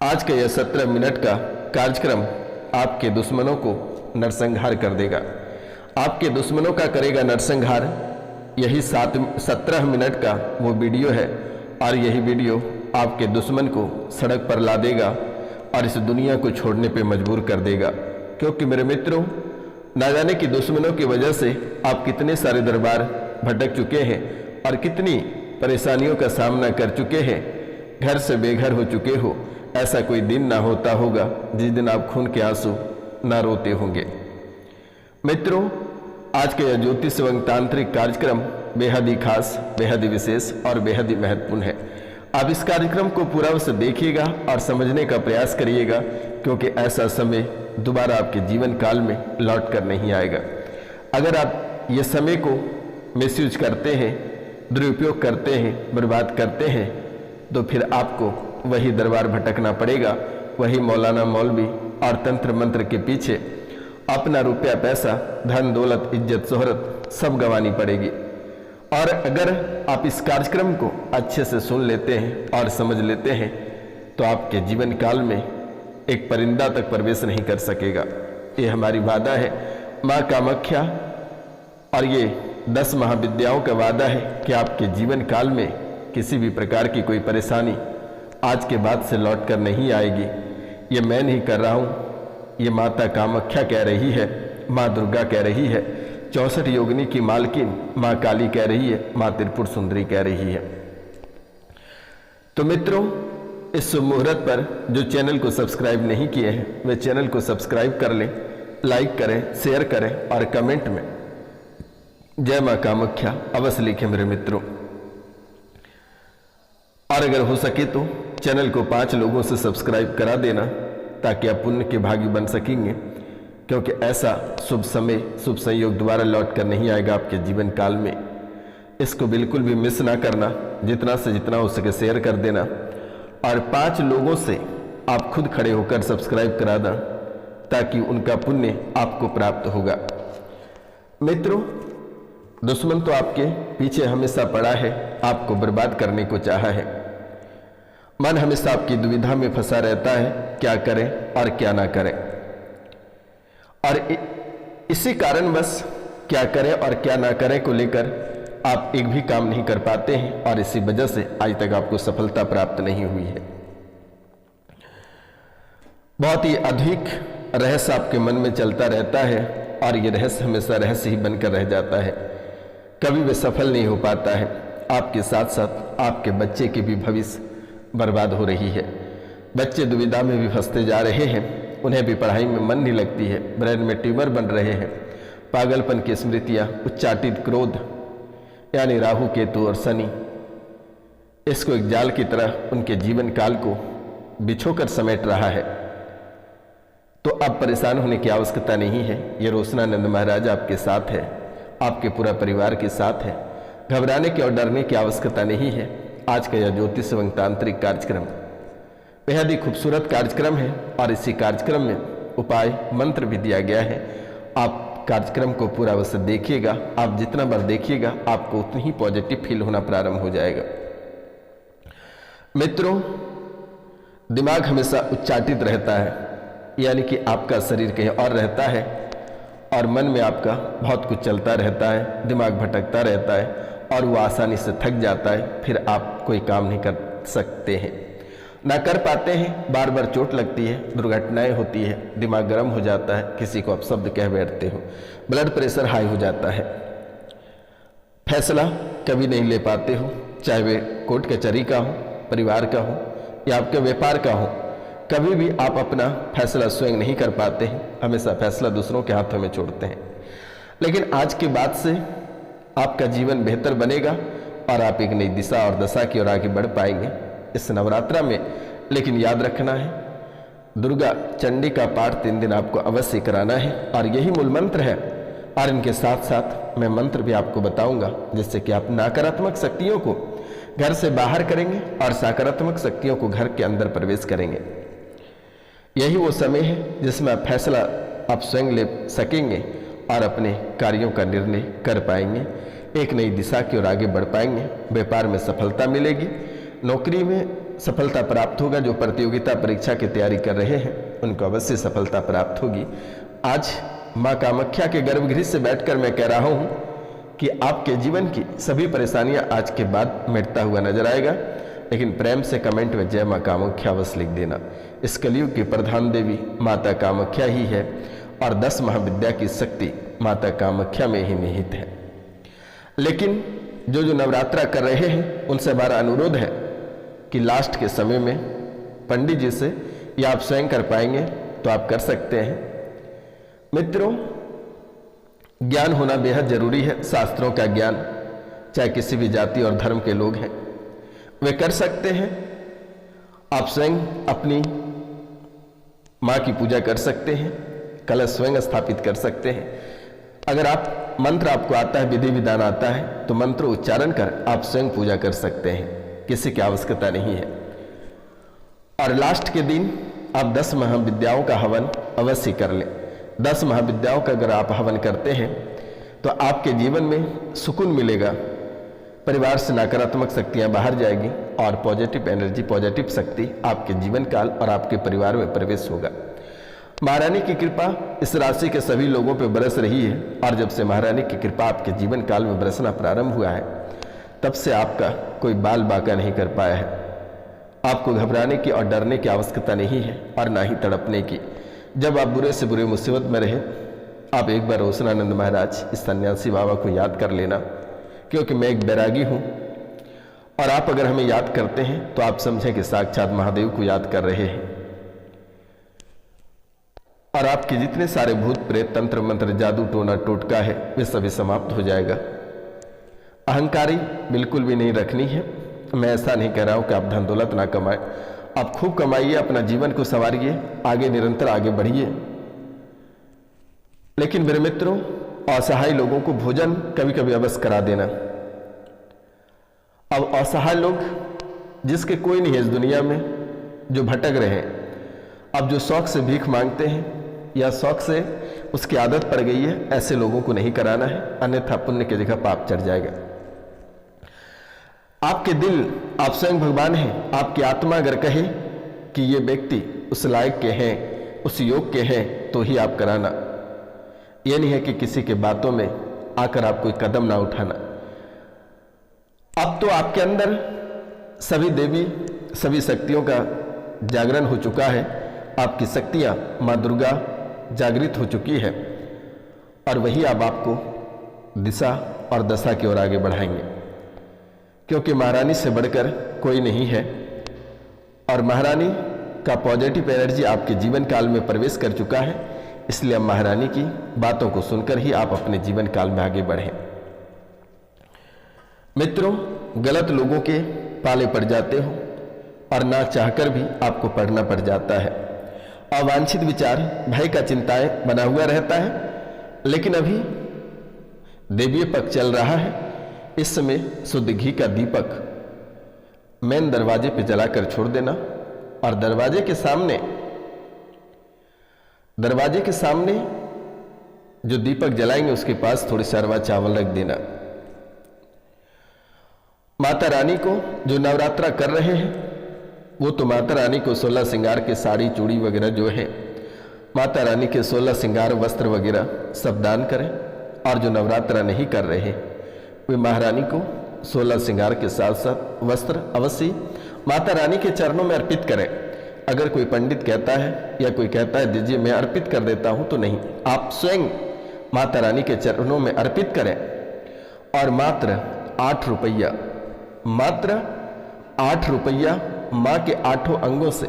आज का यह 17 मिनट का कार्यक्रम आपके दुश्मनों को नरसंहार कर देगा। आपके दुश्मनों का करेगा नरसंहार। यही 17 मिनट का वो वीडियो है और यही वीडियो आपके दुश्मन को सड़क पर ला देगा और इस दुनिया को छोड़ने पे मजबूर कर देगा। क्योंकि मेरे मित्रों, ना जाने कि दुश्मनों की वजह से आप कितने सारे दरबार भटक चुके हैं और कितनी परेशानियों का सामना कर चुके हैं, घर से बेघर हो चुके हो। ऐसा कोई दिन ना होता होगा जिस दिन आप खून के आंसू ना रोते होंगे। मित्रों, आज का यह ज्योतिष एवं तांत्रिक कार्यक्रम बेहद ही खास, बेहद ही विशेष और बेहद ही महत्वपूर्ण है। आप इस कार्यक्रम को पूरा से देखिएगा और समझने का प्रयास करिएगा, क्योंकि ऐसा समय दोबारा आपके जीवन काल में लौट कर नहीं आएगा। अगर आप ये समय को मिसयूज करते हैं, दुरुपयोग करते हैं, बर्बाद करते हैं, तो फिर आपको वही दरबार भटकना पड़ेगा, वही मौलाना मौलवी और तंत्र मंत्र के पीछे अपना रुपया पैसा, धन दौलत, इज्जत शोहरत सब गंवानी पड़ेगी। और अगर आप इस कार्यक्रम को अच्छे से सुन लेते हैं और समझ लेते हैं तो आपके जीवन काल में एक परिंदा तक प्रवेश नहीं कर सकेगा। ये हमारी वादा है माँ कामाख्या, और ये 10 महाविद्याओं का वादा है कि आपके जीवन काल में किसी भी प्रकार की कोई परेशानी आज के बाद से लौट कर नहीं आएगी। ये मैं नहीं कर रहा हूँ, ये माता कामाख्या कह रही है, माँ दुर्गा कह रही है, 64 योगिनी की मालकिन माँ काली कह रही है, माँ त्रिपुर सुंदरी कह रही है। तो मित्रों, इस शुभ मुहूर्त पर जो चैनल को सब्सक्राइब नहीं किए हैं वे चैनल को सब्सक्राइब कर लें, लाइक करें, शेयर करें और कमेंट में जय माँ कामाख्या अवश्य लिखें मेरे मित्रों। और अगर हो सके तो चैनल को 5 लोगों से सब्सक्राइब करा देना, ताकि आप पुण्य के भागी बन सकेंगे। क्योंकि ऐसा शुभ समय, शुभ संयोग दोबारा लौट कर नहीं आएगा आपके जीवन काल में। इसको बिल्कुल भी मिस ना करना, जितना से जितना हो सके शेयर कर देना और 5 लोगों से आप खुद खड़े होकर सब्सक्राइब करा दें, ताकि उनका पुण्य आपको प्राप्त होगा। मित्रों, दुश्मन तो आपके पीछे हमेशा पड़ा है, आपको बर्बाद करने को चाहा है। मन हमेशा आपकी दुविधा में फंसा रहता है, क्या करें और क्या ना करें। और इसी कारण बस क्या करें और क्या ना करें को लेकर आप एक भी काम नहीं कर पाते हैं, और इसी वजह से आज तक आपको सफलता प्राप्त नहीं हुई है। बहुत ही अधिक रहस्य आपके मन में चलता रहता है और ये रहस्य हमेशा रहस्य ही बनकर रह जाता है, कभी भी सफल नहीं हो पाता है। आपके साथ साथ आपके बच्चे की भी भविष्य बर्बाद हो रही है। बच्चे दुविधा में भी फंसते जा रहे हैं, उन्हें भी पढ़ाई में मन नहीं लगती है, ब्रेन में ट्यूमर बन रहे हैं, पागलपन की स्मृतियाँ, उच्चाटित क्रोध यानी राहु केतु और शनि इसको एक जाल की तरह उनके जीवन काल को बिछोकर समेट रहा है। तो अब परेशान होने की आवश्यकता नहीं है। ये रोशनानंद महाराज आपके साथ है, आपके पूरा परिवार के साथ है। घबराने की और डरने की आवश्यकता नहीं है। आज का यह ज्योतिष एवं तांत्रिक कार्यक्रम बेहद ही खूबसूरत कार्यक्रम है और इसी कार्यक्रम में उपाय मंत्र भी दिया गया है। आप कार्यक्रम को पूरा अवश्य देखिएगा। आप जितना बार देखिएगा आपको उतनी ही पॉजिटिव फील होना प्रारंभ हो जाएगा। मित्रों, दिमाग हमेशा उच्चाटित रहता है, यानी कि आपका शरीर कहीं और रहता है और मन में आपका बहुत कुछ चलता रहता है, दिमाग भटकता रहता है और वो आसानी से थक जाता है। फिर आप कोई काम नहीं कर सकते हैं, ना कर पाते हैं, बार बार चोट लगती है, दुर्घटनाएं होती है, दिमाग गर्म हो जाता है, किसी को आप शब्द कह बैठते हो, ब्लड प्रेशर हाई हो जाता है, फैसला कभी नहीं ले पाते हो, चाहे वे कोर्ट कचहरी का हो, परिवार का हो या आपके व्यापार का हो। कभी भी आप अपना फैसला स्वयं नहीं कर पाते हैं, हमेशा फैसला दूसरों के हाथों में छोड़ते हैं। लेकिन आज के बाद से आपका जीवन बेहतर बनेगा और आप एक नई दिशा और दशा की ओर आगे बढ़ पाएंगे इस नवरात्रा में। लेकिन याद रखना है, दुर्गा चंडी का पाठ 3 दिन आपको अवश्य कराना है और यही मूल मंत्र है। और इनके साथ साथ मैं मंत्र भी आपको बताऊंगा, जिससे कि आप नकारात्मक शक्तियों को घर से बाहर करेंगे और सकारात्मक शक्तियों को घर के अंदर प्रवेश करेंगे। यही वो समय है जिसमें आप फैसला आप स्वयं ले सकेंगे और अपने कार्यों का निर्णय कर पाएंगे, एक नई दिशा की ओर आगे बढ़ पाएंगे। व्यापार में सफलता मिलेगी, नौकरी में सफलता प्राप्त होगा। जो प्रतियोगिता परीक्षा की तैयारी कर रहे हैं उनको अवश्य सफलता प्राप्त होगी। आज माँ कामाख्या के गर्भगृह से बैठकर मैं कह रहा हूँ कि आपके जीवन की सभी परेशानियाँ आज के बाद मिटता हुआ नजर आएगा। लेकिन प्रेम से कमेंट में जय माँ कामाख्या अवश्य लिख देना। इस कलयुग की प्रधान देवी माता कामाख्या ही है और 10 महाविद्या की शक्ति माता कामाख्या में ही निहित है। लेकिन जो नवरात्रा कर रहे हैं उनसे हमारा अनुरोध है कि लास्ट के समय में पंडित जी से या आप स्वयं कर पाएंगे तो आप कर सकते हैं। मित्रों, ज्ञान होना बेहद जरूरी है। शास्त्रों का ज्ञान, चाहे किसी भी जाति और धर्म के लोग हैं वे कर सकते हैं। आप स्वयं अपनी माँ की पूजा कर सकते हैं, कलश स्वयं स्थापित कर सकते हैं। अगर आप मंत्र आपको आता है, विधि विधान आता है, तो मंत्र उच्चारण कर आप स्वयं पूजा कर सकते हैं, किसी की आवश्यकता नहीं है। और लास्ट के दिन आप 10 महाविद्याओं का हवन अवश्य कर लें। 10 महाविद्याओं का अगर आप हवन करते हैं तो आपके जीवन में सुकून मिलेगा, परिवार से नकारात्मक शक्तियां बाहर जाएगी और पॉजिटिव एनर्जी, पॉजिटिव शक्ति आपके जीवन काल और आपके परिवार में प्रवेश होगा। महारानी की कृपा इस राशि के सभी लोगों पर बरस रही है और जब से महारानी की कृपा आपके जीवन काल में बरसना प्रारंभ हुआ है तब से आपका कोई बाल बाका नहीं कर पाया है। आपको घबराने की और डरने की आवश्यकता नहीं है और ना ही तड़पने की। जब आप बुरे से बुरे मुसीबत में रहे, आप एक बार रोशनानंद महाराज इस सन्यासी बाबा को याद कर लेना, क्योंकि मैं एक बैरागी हूँ और आप अगर हमें याद करते हैं तो आप समझें कि साक्षात महादेव को याद कर रहे हैं और आपके जितने सारे भूत प्रेत, तंत्र मंत्र, जादू टोना टोटका है वे सभी समाप्त हो जाएगा। अहंकारी बिल्कुल भी नहीं रखनी है। मैं ऐसा नहीं कह रहा हूँ कि आप धन दौलत ना कमाएं, आप खूब कमाइए, अपना जीवन को संवारिए, आगे निरंतर आगे बढ़िए। लेकिन मेरे मित्रों, असहाय लोगों को भोजन कभी कभी अवश्य करा देना। अब असहाय लोग जिसके कोई नहीं है इस दुनिया में, जो भटक रहे हैं, अब जो शौक से भीख मांगते हैं या शौक से उसकी आदत पड़ गई है, ऐसे लोगों को नहीं कराना है, अन्यथा पुण्य की जगह पाप चढ़ जाएगा। आपके दिल, आप स्वयं भगवान हैं। आपकी आत्मा अगर कहे कि ये व्यक्ति उस लायक के हैं, उस योग के हैं, तो ही आप कराना। यह नहीं है कि किसी के बातों में आकर आप कोई कदम ना उठाना। अब तो आपके अंदर सभी देवी, सभी शक्तियों का जागरण हो चुका है। आपकी शक्तियां मां दुर्गा जागृत हो चुकी है और वही अब आपको दिशा और दशा की ओर आगे बढ़ाएंगे, क्योंकि महारानी से बढ़कर कोई नहीं है और महारानी का पॉजिटिव एनर्जी आपके जीवन काल में प्रवेश कर चुका है। इसलिए अब महारानी की बातों को सुनकर ही आप अपने जीवन काल में आगे बढ़ें। मित्रों, गलत लोगों के पाले पड़ जाते हो और ना चाहकर भी आपको पढ़ना पड़ जाता है। अवांछित विचार, भय का चिंताएं बना हुआ रहता है। लेकिन अभी देवीय पक्ष चल रहा है। इस समय शुद्ध घी का दीपक मेन दरवाजे पे जलाकर छोड़ देना और दरवाजे के सामने जो दीपक जलाएंगे उसके पास थोड़ी सा अरवा चावल रख देना। माता रानी को जो नवरात्रा कर रहे हैं वो तो माता रानी को 16 श्रृंगार के साड़ी चूड़ी वगैरह जो है, माता रानी के 16 श्रृंगार वस्त्र वगैरह सब दान करें। और जो नवरात्रा नहीं कर रहे वे महारानी को 16 श्रृंगार के साथ साथ वस्त्र अवश्य माता रानी के चरणों में अर्पित करें। अगर कोई पंडित कहता है या कोई कहता है दीजिए मैं अर्पित कर देता हूं, तो नहीं, आप स्वयं माता रानी के चरणों में अर्पित करें। और मात्र 8 रुपया, मात्र 8 रुपया मां के 8 अंगों से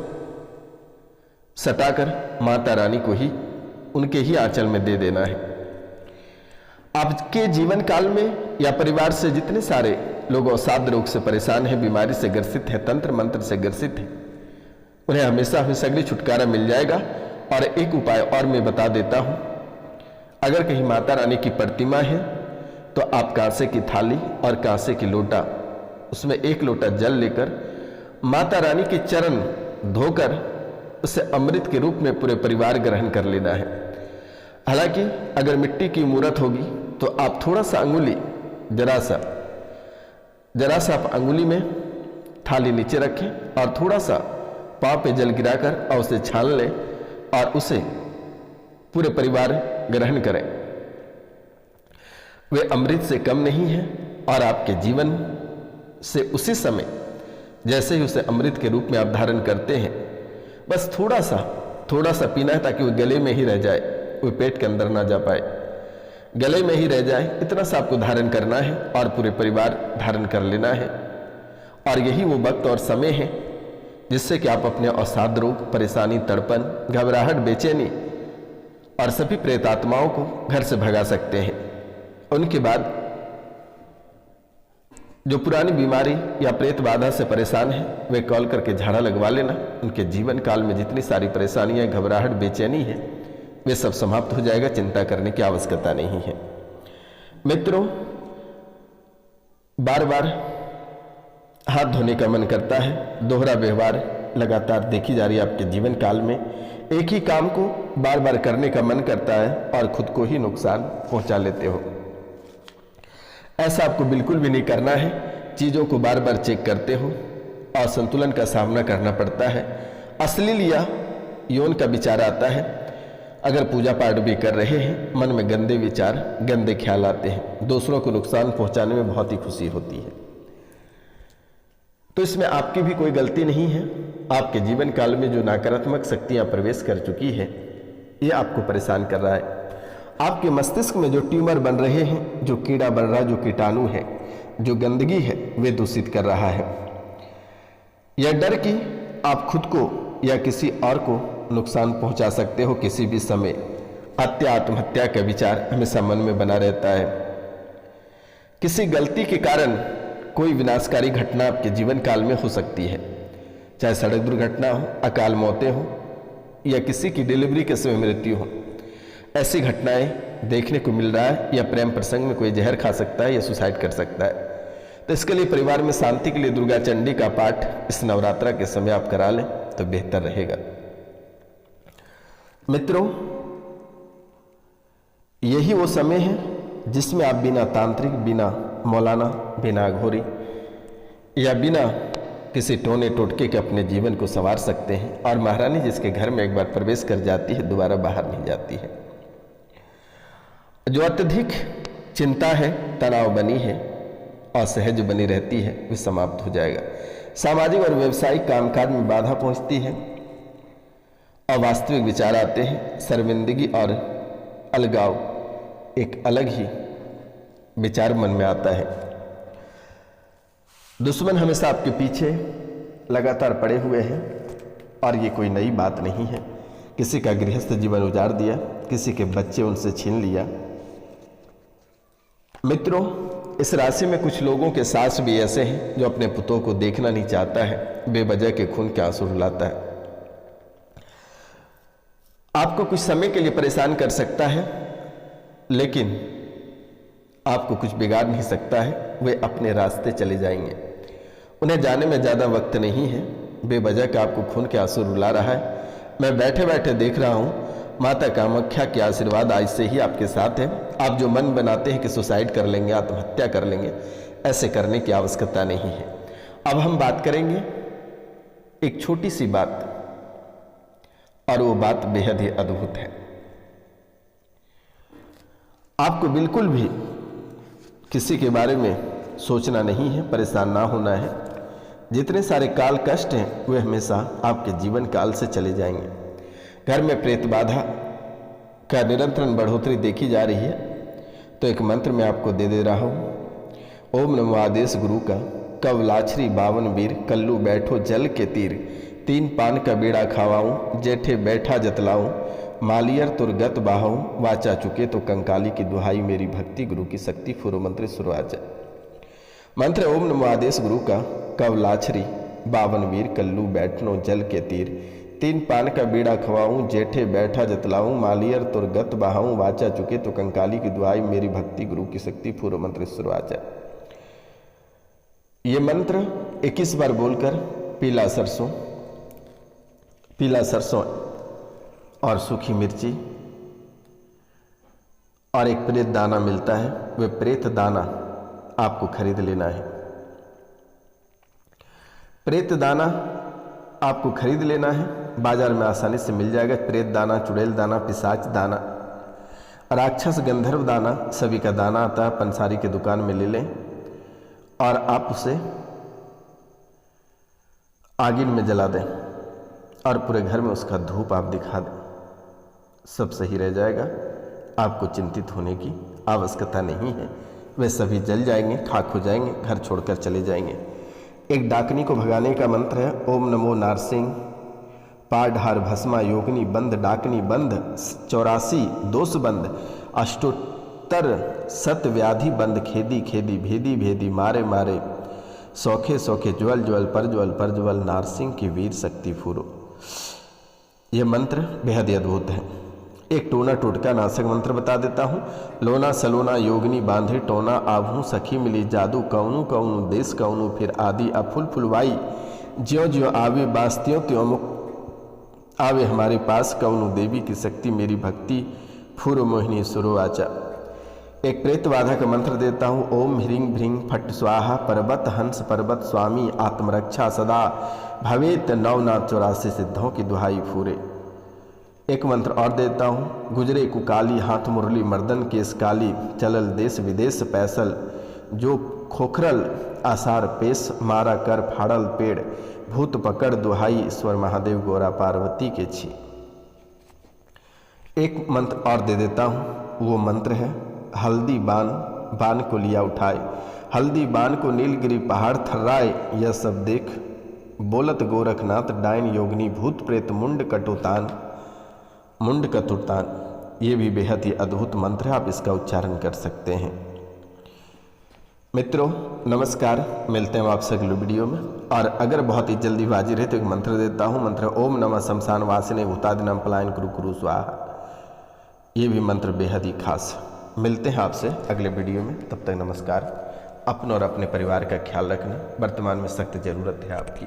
सटाकर माता रानी को ही, उनके ही आंचल में दे देना है। आपके जीवन काल में या परिवार से जितने सारे लोग अवसाद रोग से परेशान हैं, बीमारी से ग्रसित हैं, तंत्र मंत्र से ग्रसित हैं, उन्हें हमेशा हमेशा अगली छुटकारा मिल जाएगा। और एक उपाय और मैं बता देता हूं, अगर कहीं माता रानी की प्रतिमा है तो आप कांसे की थाली और कांसे की लोटा, उसमें 1 लोटा जल लेकर माता रानी के चरण धोकर उसे अमृत के रूप में पूरे परिवार ग्रहण कर लेना है। हालांकि अगर मिट्टी की मूर्त होगी तो आप थोड़ा सा अंगुली, जरा सा आप अंगुली में थाली नीचे रखें और थोड़ा सा पाँव पे जल गिराकर और उसे छान लें और उसे पूरे परिवार ग्रहण करें। वे अमृत से कम नहीं है और आपके जीवन से उसी समय जैसे ही उसे अमृत के रूप में आप धारण करते हैं, बस थोड़ा सा पीना है ताकि वो गले में ही रह जाए, वो पेट के अंदर ना जा पाए, गले में ही रह जाए, इतना सा आपको धारण करना है और पूरे परिवार धारण कर लेना है। और यही वो वक्त और समय है जिससे कि आप अपने अवसाद रोग, परेशानी, तड़पन, घबराहट, बेचैनी और सभी प्रेतात्माओं को घर से भगा सकते हैं। उनके बाद जो पुरानी बीमारी या प्रेत बाधा से परेशान है वे कॉल करके झाड़ा लगवा लेना। उनके जीवन काल में जितनी सारी परेशानियां, घबराहट, बेचैनी है, वे सब समाप्त हो जाएगा। चिंता करने की आवश्यकता नहीं है। मित्रों, बार बार हाथ धोने का मन करता है, दोहरा व्यवहार लगातार देखी जा रही है आपके जीवन काल में, एक ही काम को बार बार करने का मन करता है और खुद को ही नुकसान पहुंचा लेते हो। ऐसा आपको बिल्कुल भी नहीं करना है। चीज़ों को बार बार चेक करते हो, असंतुलन का सामना करना पड़ता है, अश्लील या यौन का विचार आता है। अगर पूजा पाठ भी कर रहे हैं, मन में गंदे विचार, गंदे ख्याल आते हैं, दूसरों को नुकसान पहुंचाने में बहुत ही खुशी होती है। तो इसमें आपकी भी कोई गलती नहीं है। आपके जीवन काल में जो नकारात्मक शक्तियां प्रवेश कर चुकी है, ये आपको परेशान कर रहा है। आपके मस्तिष्क में जो ट्यूमर बन रहे हैं, जो कीड़ा बन रहा है, जो कीटाणु है, जो गंदगी है, वे दूषित कर रहा है। यह डर कि आप खुद को या किसी और को नुकसान पहुंचा सकते हो किसी भी समय, हत्या, आत्महत्या का विचार हमेशा मन में बना रहता है। किसी गलती के कारण कोई विनाशकारी घटना आपके जीवन काल में हो सकती है, चाहे सड़क दुर्घटना हो, अकाल मौतें हो या किसी की डिलीवरी के समय मृत्यु हो। ऐसी घटनाएं देखने को मिल रहा है। या प्रेम प्रसंग में कोई जहर खा सकता है या सुसाइड कर सकता है। तो इसके लिए परिवार में शांति के लिए दुर्गा चंडी का पाठ इस नवरात्रा के समय आप करा लें तो बेहतर रहेगा। मित्रों, यही वो समय है जिसमें आप बिना तांत्रिक, बिना मौलाना, बिना घोरी या बिना किसी टोने टोटके के अपने जीवन को संवार सकते हैं। और महारानी जिसके घर में एक बार प्रवेश कर जाती है, दोबारा बाहर नहीं जाती है। जो अत्यधिक चिंता है, तनाव बनी है, असहज बनी रहती है, वे समाप्त हो जाएगा। सामाजिक और व्यवसायिक कामकाज में बाधा पहुंचती है, अवास्तविक विचार आते हैं, शर्मिंदगी और अलगाव, एक अलग ही विचार मन में आता है। दुश्मन हमेशा आपके पीछे लगातार पड़े हुए हैं और ये कोई नई बात नहीं है। किसी का गृहस्थ जीवन उजाड़ दिया, किसी के बच्चे उनसे छीन लिया। मित्रों, इस राशि में कुछ लोगों के सास भी ऐसे हैं जो अपने पुतों को देखना नहीं चाहता है, बेवजह के खून के आंसू रुलाता है। आपको कुछ समय के लिए परेशान कर सकता है, लेकिन आपको कुछ बिगाड़ नहीं सकता है। वे अपने रास्ते चले जाएंगे, उन्हें जाने में ज़्यादा वक्त नहीं है। बेवजह का आपको खून के आंसू रुला रहा है। मैं बैठे बैठे देख रहा हूँ, माता कामाख्या के आशीर्वाद आज से ही आपके साथ है। आप जो मन बनाते हैं कि सुसाइड कर लेंगे, आत्महत्या कर लेंगे, ऐसे करने की आवश्यकता नहीं है। अब हम बात करेंगे एक छोटी सी बात, और वो बात बेहद ही अद्भुत है। आपको बिल्कुल भी किसी के बारे में सोचना नहीं है, परेशान ना होना है। जितने सारे काल कष्ट हैं वे हमेशा आपके जीवन काल से चले जाएंगे। घर में प्रेत बाधा का निरंतर बढ़ोतरी देखी जा रही है, तो एक मंत्र मैं आपको दे रहा हूँ। ओम नमो आदेश गुरु का, कव लाछरी बावन वीर, कल्लू बैठो जल के तीर, तीन पान का बीड़ा खावाऊँ, जेठे बैठा जतलाऊँ, मालियर तुरगत बाहूँ, वाचा चुके तो कंकाली की दुहाई, मेरी भक्ति गुरु की शक्ति, फुरो मंत्र शुरुआत। मंत्र ओम नमो आदेश गुरु का, कव लाछरी बावन वीर, कल्लू बैठनो जल के तीर, तीन पान का बीड़ा खवाऊँ, जेठे बैठा जतलाऊँ, मालियर तुरगत बहाऊँ, वाचा चुके तो कंकाली की दुआई, मेरी भक्ति गुरु की शक्ति, पूर्व मंत्र शुरुआत। ये मंत्र 21 बार बोलकर पीला सरसों और सूखी मिर्ची और एक प्रेत दाना मिलता है, वह प्रेत दाना आपको खरीद लेना है। प्रेत दाना आपको खरीद लेना है, बाजार में आसानी से मिल जाएगा। प्रेत दाना, चुड़ैल दाना, पिशाच दाना, राक्षस गंधर्व दाना, सभी का दाना आता है, पंसारी की दुकान में ले लें और आप उसे आगिन में जला दें और पूरे घर में उसका धूप आप दिखा दें, सब सही रह जाएगा। आपको चिंतित होने की आवश्यकता नहीं है, वे सभी जल जाएंगे, खाक हो जाएंगे, घर छोड़कर चले जाएंगे। एक डाकनी को भगाने का मंत्र है ओम नमो नारसिंह पाढ़ार भस्मा योगिनी बंद डाकनी बंद 84 दोष बंद अष्टोत्तर सत व्याधि बंद खेदी खेदी भेदी भेदी मारे मारे सौखे सौखे ज्वल ज्वल पर ज्वल नारसिंह की वीर शक्ति फूरो। यह मंत्र बेहद अद्भुत है। एक टोना टोटका नाशक मंत्र बता देता हूँ। लोना सलोना योगिनी बांधे टोना आभू सखी मिली जादू कौनु कौनु देश कौनु फिर आदि अफुल फुलवाई ज्यो ज्यो आवे बास्तियों त्यों मुख आवे हमारे पास कौनु देवी की शक्ति मेरी भक्ति फुर मोहिनी सुरो आचा। एक प्रेत बाधा का मंत्र देता हूँ ओम ह्रीं भ्रीं फट स्वाहा पर्वत हंस पर्वत स्वामी आत्मरक्षा सदा भवेत नवनाथ 84 सिद्धों की दुहाई फूरे। एक मंत्र और देता हूँ गुजरे कुकाली हाथ मुरली मर्दन केस काली चलल देश विदेश पैसल जो खोखरल आसार पेश मारा कर फाड़ल पेड़ भूत पकड़ दुहाई ईश्वर महादेव गोरा पार्वती के छी। एक मंत्र और दे देता हूँ, वो मंत्र है हल्दी बान बान को लिया उठाए हल्दी बान को नीलगिरी पहाड़ थर्राए यह सब देख बोलत गोरखनाथ डायन योगिनी भूत प्रेत मुंड कटुतान मुंड कतुरतान। ये भी बेहद ही अद्भुत मंत्र है, आप इसका उच्चारण कर सकते हैं। मित्रों नमस्कार, मिलते हैं आपसे अगले वीडियो में। और अगर बहुत ही जल्दीबाजी रहे तो एक मंत्र देता हूँ, मंत्र ओम नमः शमशान वासिने भूतादिनाम पलायन कुरु कुरु स्वाहा। ये भी मंत्र बेहद ही खास। मिलते हैं आपसे अगले वीडियो में, तब तक नमस्कार। अपनों और अपने परिवार का ख्याल रखना, वर्तमान में सख्त ज़रूरत है आपकी।